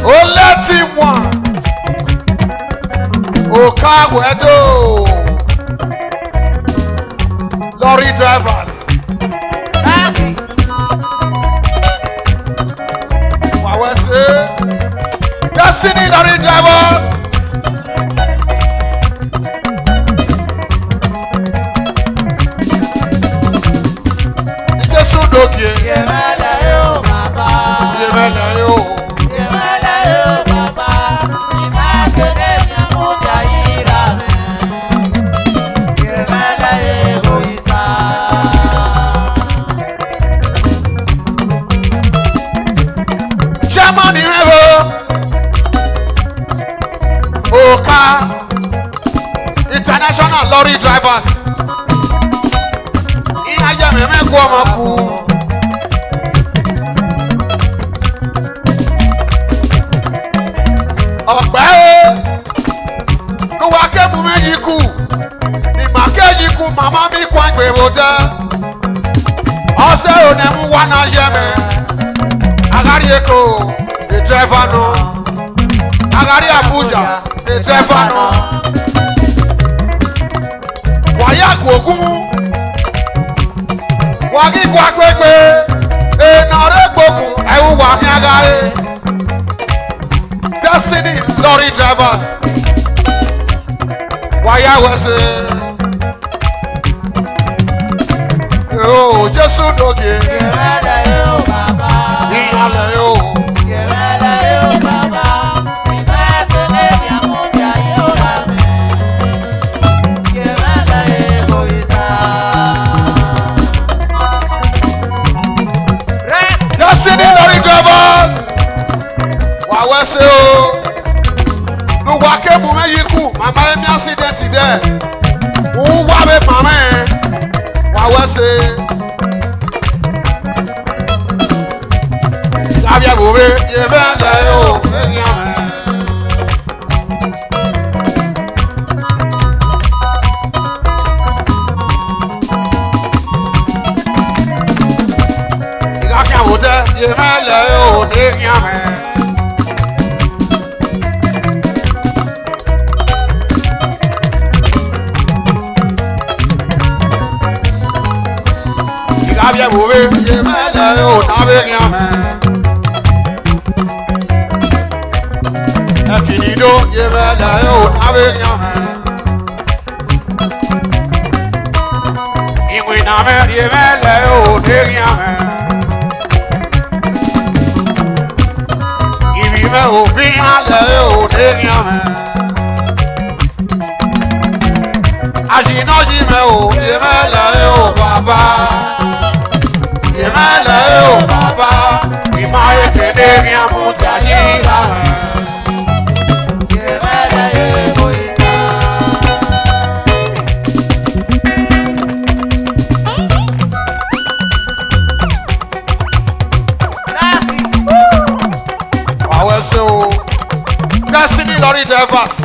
Oh, let him one. Oh, Kagwedo. Lorry drivers. Destiny lorry drivers. Yesu doge. Yemele yo baba. Yemele yo. Yemele yo baba. Imane kede nyamu ya irame. Yemele yo isa. Germany river. Oka international lorry drivers. Ìyájà mẹ́mẹ́ kú ọmọ kú. Ọ̀pẹ́ ló wá kébù méjì kú. Ìgbà kéjì kú màmá mi kú àgbèrò dẹ́. Ọ̀sẹ̀ òní mú wá náà yẹ mẹ́. Agari Eko, the driver no. Agari Abuja, the driver no. Waya Gogumu, Wagi Kwakwekwe, Enare Gogu, Ewu Waki Agari. Destiny lorry drivers. Waya Wese. Oh, Jesu Doge. Yemele yo baba. Ìyàlẹ̀ yóò. Yemele yo baba. Imane kede nyamu ya irame. Yemele yo isa. Destiny lorry drivers. Wà wẹ́sẹ̀ o. Lùwà kébù méjì kù, màmá ẹ̀mí accident dẹ̀. Wù wá bẹ màmá ẹ̀. Wà wẹ́sẹ̀. Yàbíà bòbé, yẹ bẹ́ẹ̀ lẹ̀ yóò. Ẹ̀yìn àmẹ́. Ìgbàkí àwòdẹ́, yẹ bẹ́ẹ̀ lẹ̀ yóò. Ẹ̀yìn àmẹ́. Ìgbàkí àwòdẹ́, yẹ bẹ́ẹ̀ lẹ̀ yóò. Ẹ̀yìn àmẹ́. Ekinido yemele yo nabe nyame. Imwi name yemele yo nyame. Ibi me obi ale yo nyame. Ajinoji me o yemele yo baba. Yemele yo baba. Imaye kede nyamu jajira. Destiny lorry drivers.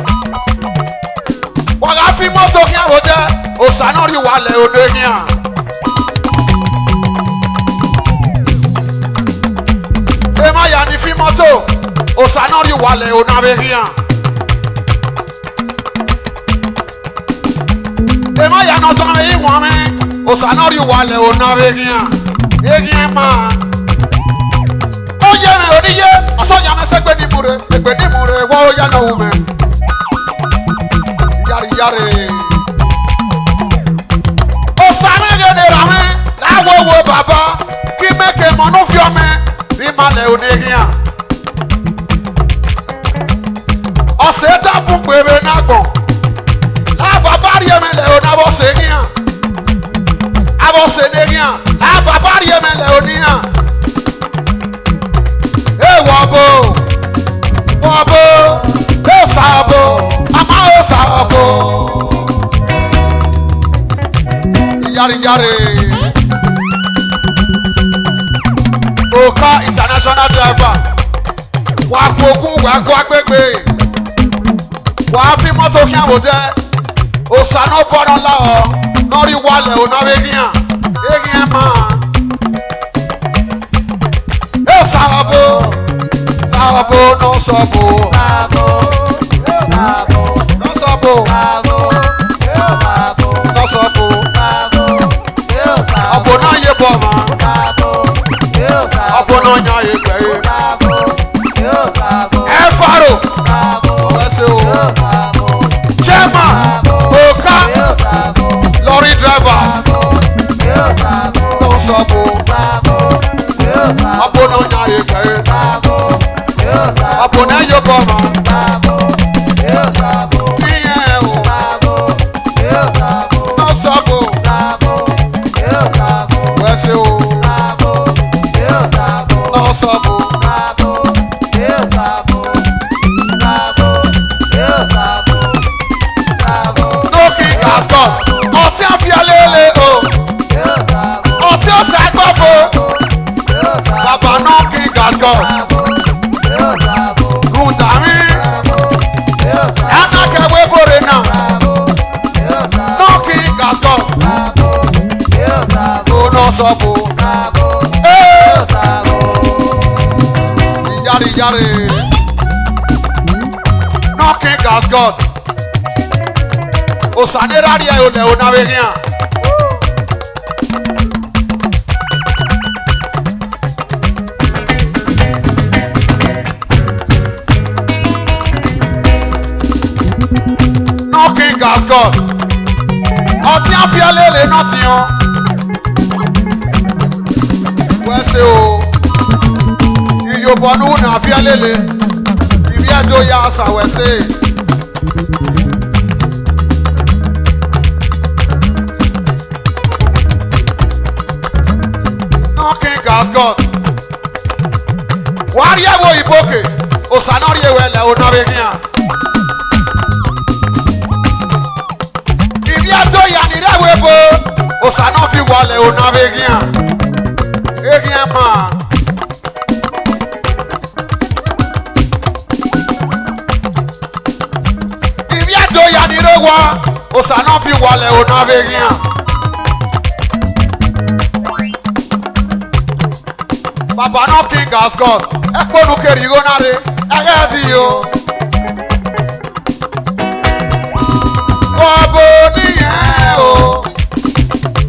Wàá fi mọ́tò kí àwọn jẹ́ òsánárì wàlẹ̀ òde yẹn. Ẹ má yà ní fi mọ́tò òsánárì wàlẹ̀ ònàbẹ̀ yẹn. Ẹ má yà ní ọ̀sán yìí wọ́n mi òsánárì wàlẹ̀ ònàbẹ̀ yẹn. Yẹ́n máa. Ó yẹ mi ò ní yé ọ̀sọ́jà mẹ́sẹ̀gbẹ́ ní mure ẹgbẹ́ ní mure wọ́n ó yá náà wù mẹ́. Yàrá. Ọ̀sán yẹn ni ra mi láwọ̀ wo bàbá kí mẹ́kẹ̀ mọ́nú fi ọmọ bí malẹ̀ òní hìyàn. Ọ̀sẹ̀ dàbùn pèrè náà gbọ̀n. Láàbà bá rí ẹ̀mẹ̀lẹ̀ ònàbọ̀ ṣe hìyàn. bọ̀ sèdèyàn àbàbà rí ẹ̀mẹ̀lẹ̀ oníyàn. Wọ́bọ̀ sàbò màmá ó sàbò. Yàrìyàrì. Òkà international driver. Wà á gbógun wà á gbọ́ agbègbè. Wà á fi mọ́tò kí àwọn jẹ́. Òsànà bọ́dọ̀ láwọ̀ lórí wàlẹ̀ ònàwé yíyan. Èyàn máa. Sàbò. Sàbò no sàbò. No sàbò. No sàbò. Ọ̀bọ̀ náà yé bọ̀ mọ́. Ọ̀bọ̀ náà yàn yé gbẹ̀yé. Ẹ faro. Ọ̀rẹ́sẹ̀ o. Chairman Oka lorry drivers. No sàbò. Ọ̀bọ̀ náà yàn yé gbẹ̀yé. Ọ̀bọ̀ náà yé bọ̀ mọ́. Ìyẹn o. No sàbò. Ọ̀rẹ́sẹ̀ o. No sàbò. Ọtí àfíàlélẹ̀ o, ọtí ọ̀sẹ̀ àgbàfo, bàbá náà kì í gàgọ̀, rùdàmí, ẹ̀nàkẹ́wé bòrè náà, náà kì í gàgọ̀, kò náà sọ̀bù, ìyàrìyàrì, náà kì í gàgọ̀. Osaneraria yo le onaveria. Knocking as God. Ọtí àfíàlélẹ̀ náà ti yan. Wẹ́sẹ̀ o. Iyọ̀bọ̀nù nà àfíàlélẹ̀. Ìrí ẹ̀dọ́ ya àṣàwẹ̀sẹ̀. As God. Wari ewo iboke, osanori ewele onavenia. Ibi ato ya ni rewe bo, osanofi wale onavenia. Egien ma. Ibi ato ya ni rewa, osanofi wale onavenia. Bàbá náà king as God, ẹ kpọ́nù kiri yóò náà re, ẹ yẹ di yó. Wọ́n bó nìyẹn o,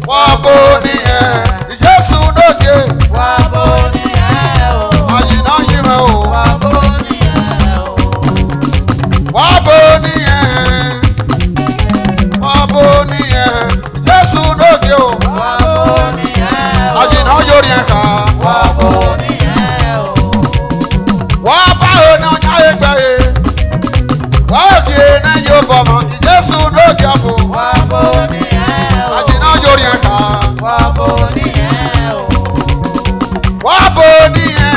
wọ́n bó nìyẹn, Jésù lóde. Wọ́n bó nìyẹn o, àyìnà yìí mẹ́ o. wọ́n bó nìyẹn o, Wọ́n bó nìyẹn, wọ́n bó nìyẹn, Jésù lóde o. wọ́n bó nìyẹn o, Àyìnà yóò rí ẹ̀ ká. wọ́n bó nìyẹn o, Wọ́n bá ọ̀nà ọ̀nyá ẹgbẹ́ yìí. Wọ́n kì í ní yóò bọ̀ mọ́, Jésù lóde ọ̀bù. wọ́n bó nìyẹn o, Àyìnà yóò rí ẹ̀ ká. wọ́n bó nìyẹn o, Wọ́n bó nìyẹn,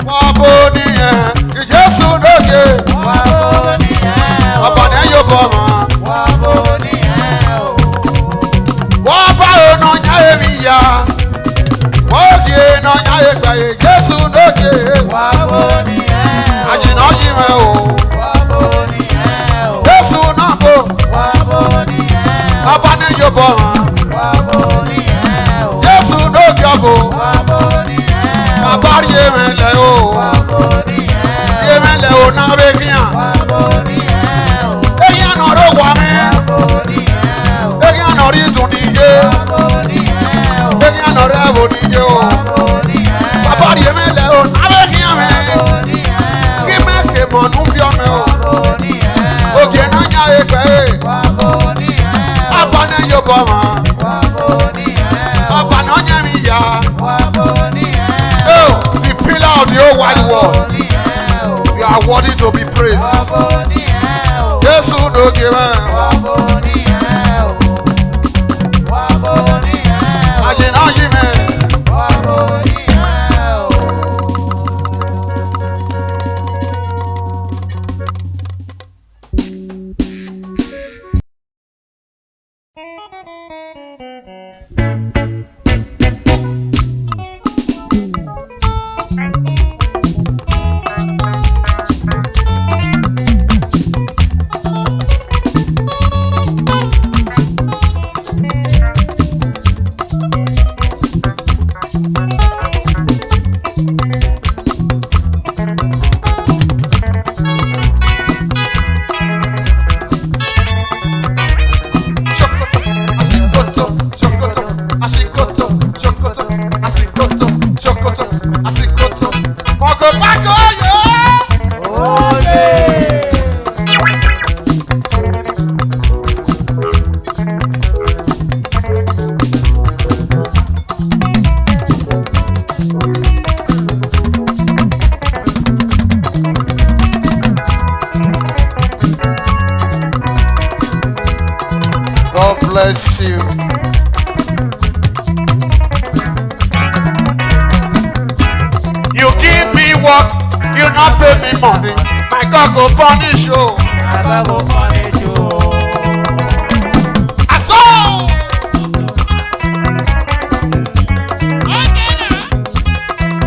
wọ́n bó nìyẹn, Jésù lóde. wọ́n bó nìyẹn o, Ọ̀bọ̀ ní yóò bọ̀ mọ́. wọ́n bó nìyẹn o, Wọ́n bá ọ̀nà ọ̀nyá ẹ̀mí yá. Wọ́n kì í ní ọ̀nyá ẹgbẹ́ yìí, Jésù lóde. wọ́n bó nìyẹn o, Àyìnà yìí mẹ́ o. wọ́n bó nìyẹn o, Jésù náà bò. wọ́n bó nìyẹn o, Ọba ní yóò bọ̀ mọ́. wọ́n bó nìyẹn o, Jésù lóde ọ̀bù. wọ́n bó nìyẹn o, Bàbá rí èmẹ̀lẹ̀ o. wọ́n bó nìyẹn o, Èmẹ̀lẹ̀ o náà bẹ kíyàn. wọ́n bó nìyẹn o, Èyí àná ló wà mí. wọ́n bó nìyẹn o, Èyí àná rí dùn níye. wọ́n bó nìyẹn o, Èyí àná rẹ̀ wò níye o. wọ́n bó nìyẹn o, Bàbá rí èmẹ̀lẹ̀ o náà bẹ kíyàn mi. wọ́n bó nìyẹn o, Kí mẹ́kè mọ̀ nú fi ọmọ o. wọ́n bó nìyẹn o, Ògè náà yá ẹgbẹ́ yìí. wọ́n bó nìyẹn o, Ọba náà yóò bọ̀ mọ́. wọ́n bó nìyẹn o, Ọba náà yẹ mi yá. wọ́n bó nìyẹn Oh, the pillar of the whole wide world. o, nìyẹn o, You are worthy to be praised. wọ́n bó nìyẹn o, Jésù lóde mẹ́. wọ́n bó nìyẹn o, wọ́n bó asikoto, asikoto. Mongo Mongo yeah. Ole. God bless you. You give me work, you not pay me money. My God go punish you. Baba go punish you. Aso!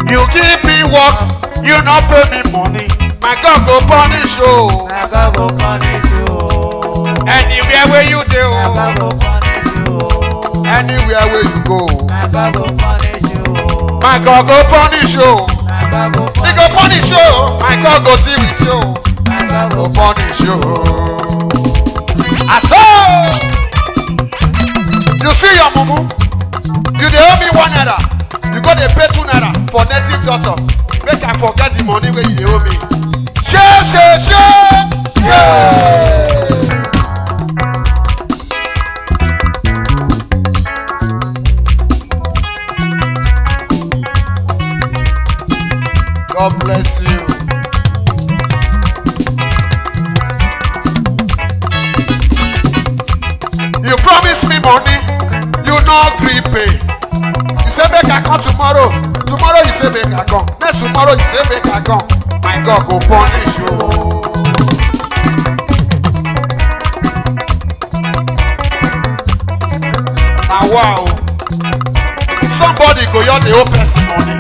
You give me work, you not pay me money. My God go punish you. Baba go punish you. Anywhere where you do, Baba go punish you. anywhere where you go, Baba go punish you. my God go punish you. Baba go He go punish you. My God go deal with you. Baba Go go punish you. Aso! You see your mumu? You dey owe me 1 naira. You go dey pay 2 naira for native doctor. Make I forget the money wey you dey owe me. Yeah. God bless you. You promise me money, you no gree pay. You say make I come tomorrow. Tomorrow you say make I come. Next tomorrow you say make I come. My God go punish you. Now wow. Somebody go your the old person money.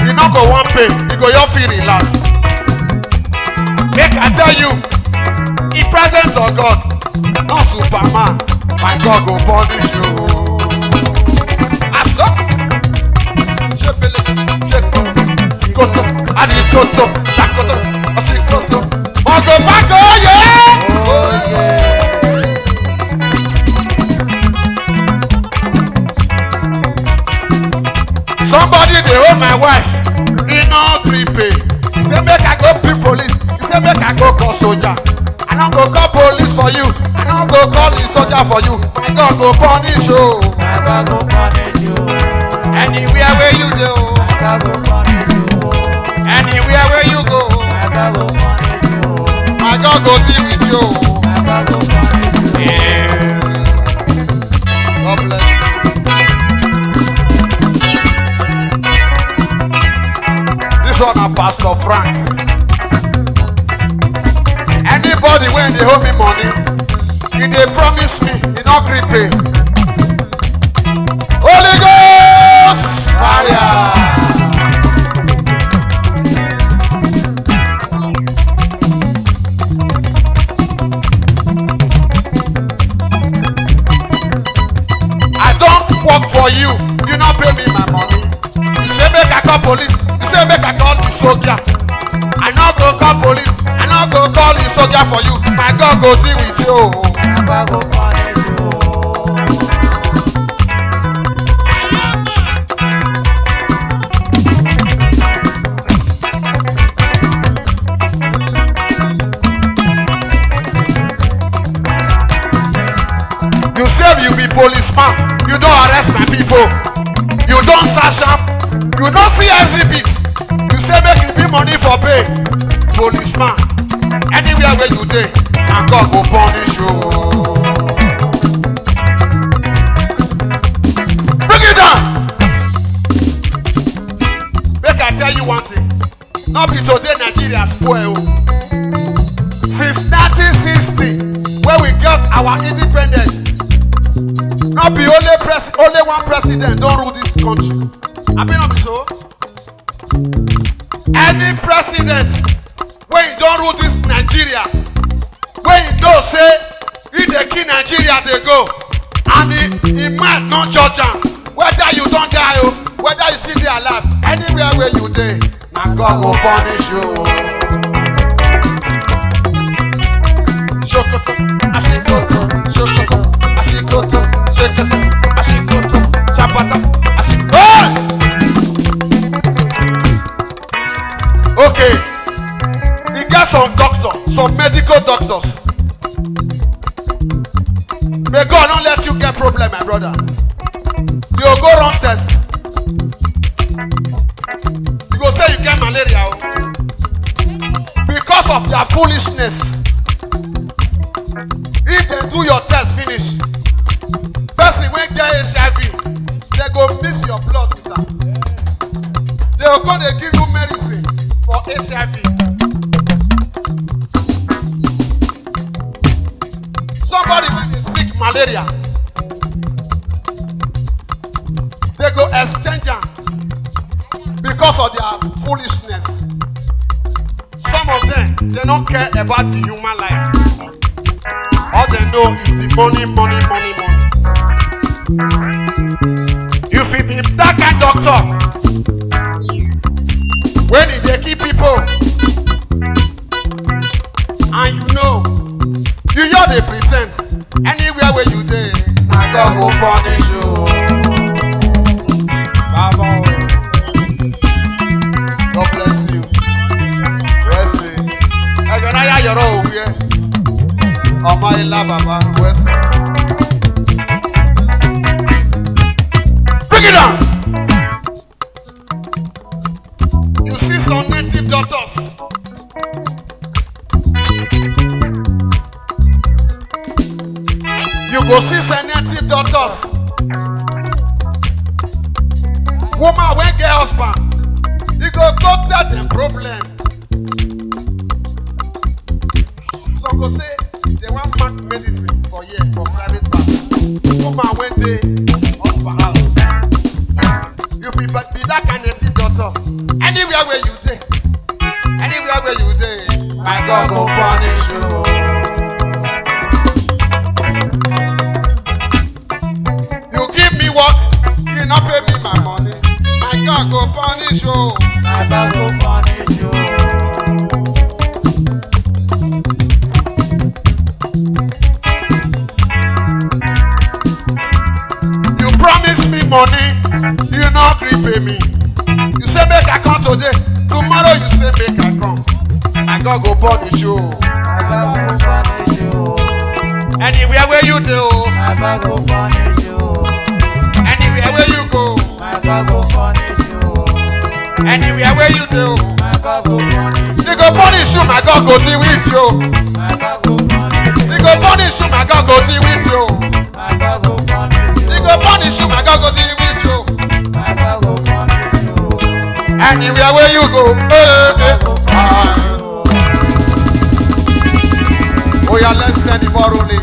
You no go one pay, you go your feel relax. Make I tell you, in presence of God, no Superman, my God go punish you. Aso, shepele, shepo, sikoto, adikoto, shakoto, asikoto, Mongo Mongo yeah. Oh yeah. Somebody dey owe my wife, he no gree pay. He say make I go be police. He say make I go call soldier. I no go call police for you. I no go call the soldier for you. My God go punish you. Baba go punish you. Anywhere where you go, Baba go punish you. anywhere where you go, Baba go punish you. my God go deal with you. Baba go punish you. Yeah. God bless you. This one na Pastor Frank. Anybody when they owe me money, if they promise me, he not gree pay. Holy Ghost fire. I don't work for you. You not pay me my money. You say make I call police. You say make I call the soldier. I not go call police. I not go call the soldier for you. My God go deal with you. Baba go punish you. You say you be policeman. You don't arrest my people. You don't search up. You don't see exhibit. You say make you pay money for pay. Policeman. Anywhere where you dey, and God go punish you. Bring it down. Make I tell you one thing. Not be today Nigeria spoil. Since 1960, when we got our independence, not be only one president don't rule this country. I mean not be so. Any president when you don't rule this Nigeria, when you know say if they kill Nigeria they go, and the man don't judge am whether you don't die o, whether you still dey alive, anywhere where you dey, na God go punish you. Shokoto, asikoto, shokoto, asikoto, shokoto, asikoto, chapata, asikoto. Okay. You get some doctors, some medical doctors. May God not let you get problem, my brother. You go run test. You go say you get malaria. Because of their foolishness. If they do your test finish, person wey get HIV, they go mix your blood with am. They go come dey give you medicine for HIV. Somebody wey dey sick malaria, they go exchange am because of their foolishness. Some of them, they don't care about the human life. All they know is the money, money, money, money. You fit be that kind doctor when they keep people and you know you hear they pretend anywhere where you dey na God go punish you. Baba, God bless you. Yes, Eganaya yoro owie. Ọmọ ilá baba west. Bring it down. You see some native doctors. You go see some native doctors. Woman wey get husband, you go tell them problem. Some go say they want mark medicine for year for private practice. Woman when they up for house. You be that kind of thing, doctor. Anywhere where you dey, my God go punish you. You give me work, you not pay me my money. My God go punish you. My God go punish you. Promise me money, you not repay me. You say make I come today, tomorrow you say make I come. I God go punish you. My God go punish you. Anywhere where you do, My God go punish you. anywhere where you go, My God go punish you. anywhere where you do, My God go punish you. they go punish you, my God go deal with you. My God go punish you. They go punish you, my God go deal with you. My God go punish you. They go punish you, my God go deal with you. My God go punish you. Anywhere where you go, oh yeah, let's send the ball rolling.